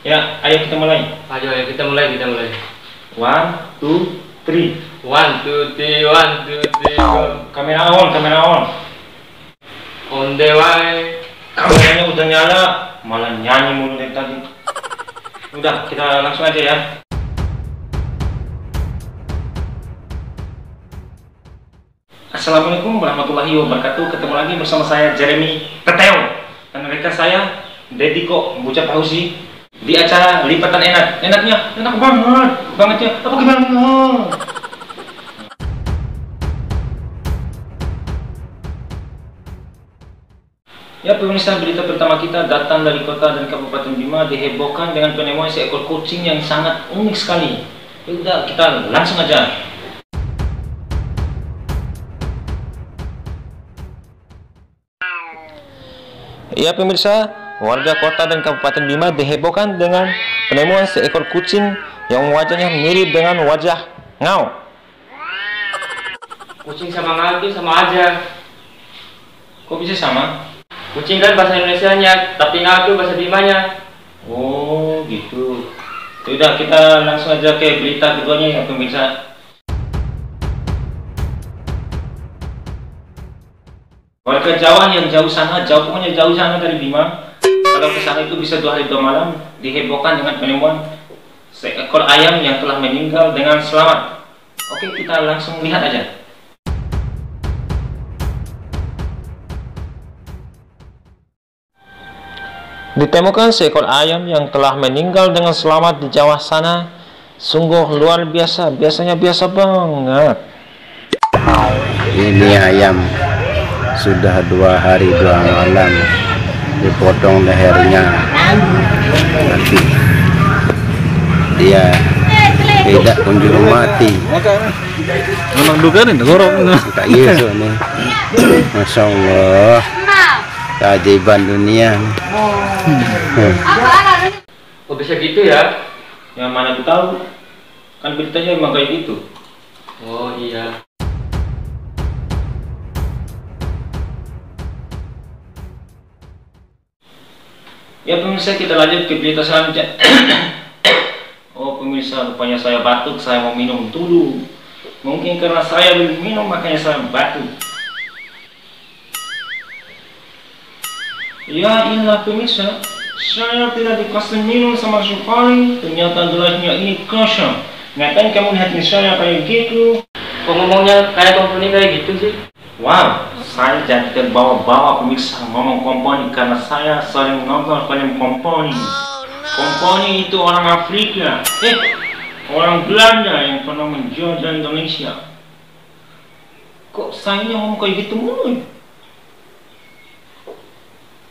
Ya, ayo kita mulai. Ayo kita mulai. 1, 2, 3. 1, 2, 3, 1, 2, 3, go. Kamera on. On the way. Kameranya udah nyala, malah nyanyi mulu dari tadi. Udah, kita langsung aja ya. Assalamualaikum warahmatullahi wabarakatuh. Ketemu lagi bersama saya Jeremy Teteo dan rekan saya Dediko Bocah Pausi di acara Lipatan Enak. Enak banget ya. Apa gimana? Ya pemirsa, berita pertama kita datang dari kota dan Kabupaten Bima dihebohkan dengan penemuan seekor kucing yang sangat unik sekali. Ya udah, kita langsung aja. Ya pemirsa, warga kota dan Kabupaten Bima dihebohkan dengan penemuan seekor kucing yang wajahnya mirip dengan wajah ngau. Kucing sama ngau itu sama aja. Kok bisa sama? Kucing kan bahasa Indonesianya, tapi ngau itu bahasa Bimanya. Oh gitu. Sudah, kita langsung aja ke berita keduanya ya pemirsa. Warga Jawa yang pokoknya jauh sana dari Bima. Kalau ke sana itu bisa 2 hari 2 malam, dihebohkan dengan penemuan seekor ayam yang telah meninggal dengan selamat. Oke, kita langsung lihat aja. Ditemukan seekor ayam yang telah meninggal dengan selamat di Jawa sana. Sungguh luar biasa, biasanya biasa banget. Ini ayam sudah 2 hari 2 malam dipotong lehernya, nanti dia tidak kunjung mati. Memang dugaan ini gorong. Tak Yesus nih, Masya Allah, keajaiban dunia. Oh bisa gitu ya? Yang mana aku tahu, kan beritanya emang kayak gitu. Oh iya. Ya pemirsa, kita lanjut ke berita selanjutnya. Oh pemirsa, rupanya saya batuk, saya mau minum dulu. Mungkin karena saya belum minum makanya saya batuk. Ya inilah pemirsa, saya tidak dikasih minum sama sekali. Ternyata gelasnya ini kosong. Ngapain kamu lihatin saya kayak gitu? Kok ngomongnya kayak company kayak gitu sih? Wow, saya jadi terbawa-bawa pemirsa ngomong komponi karena saya sering nonton film komponi. Komponi itu orang Afrika, orang Belanda yang pernah menjajah Indonesia. Kok saya ngomong kayak gitu mulu?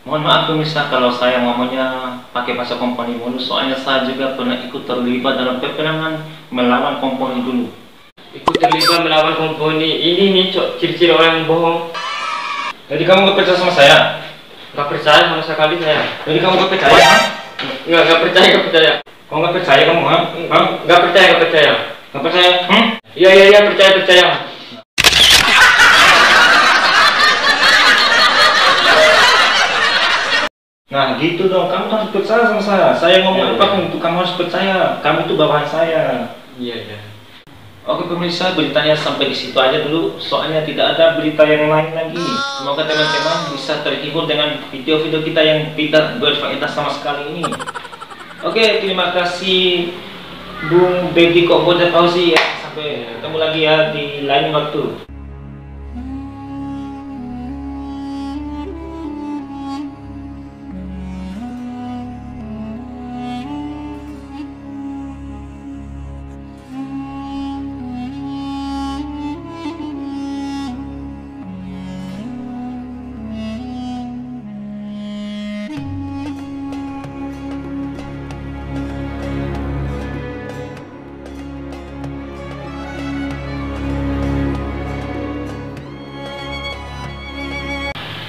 Mohon maaf pemirsa kalau saya ngomongnya pakai bahasa komponi mulu, soalnya saya juga pernah ikut terlibat dalam peperangan melawan komponi dulu. Ikut terlibat melawan komponi, ini nih ciri-ciri orang yang bohong. Jadi kamu gak percaya sama saya? Gak percaya sama sekali saya. Jadi kamu gak percaya? Gak percaya. Kamu gak percaya kamu? Gak percaya. Gak percaya? Iya percaya. Nah gitu dong, kamu harus percaya sama saya. Saya ngomong apa pun itu kamu harus percaya. Kamu itu bawahan saya. Iya. Oke pemirsa, beritanya sampai di situ aja dulu. Soalnya tidak ada berita yang lain lagi. Semoga teman-teman bisa terhibur dengan video-video kita yang tidak berfaedah sama sekali ini. Oke, terima kasih Bung Dediko Bocah Pausi ya. Sampai ketemu lagi ya di lain waktu.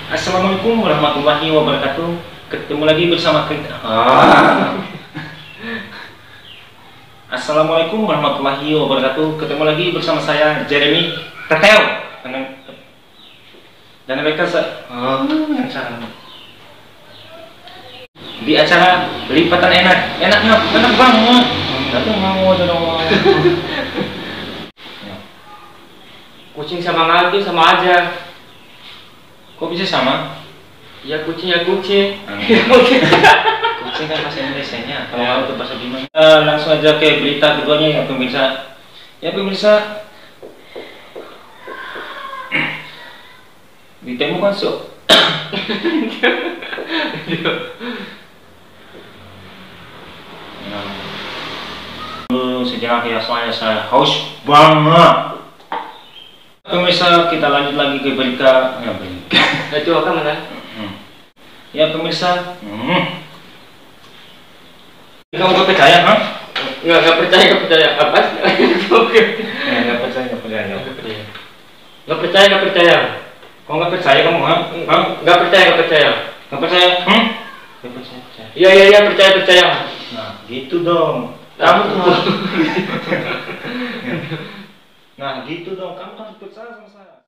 Assalamualaikum warahmatullahi wabarakatuh. Ketemu lagi bersama kita. Assalamualaikum warahmatullahi wabarakatuh. Ketemu lagi bersama saya Jeremy Teteo dan mereka di acara lipatan enak banget. Tapi mau dong. Kucing sama ngantuk sama aja. Kok bisa sama? Ya kucing ya kucing. Kucing kan bahasa Indonesianya, kalau mau itu bahasa gimana? Langsung aja ke berita keduanya ya pemirsa. Ya pemirsa, ditemukan sejenak ya, soalnya saya haus banget. Pemirsa, kita lanjut lagi ke berita. Ya, berita. Itu akan mana? Ya pemirsa, kamu gak percaya, ha? Nggak percaya apa? Nggak percaya. Kok nggak percaya kamu, ha? Nggak percaya. Nggak percaya? Nggak percaya. Iya percaya. Nah, gitu dong. Kamu tuh. Nah, gitu dong. Kamu harus percaya sama saya.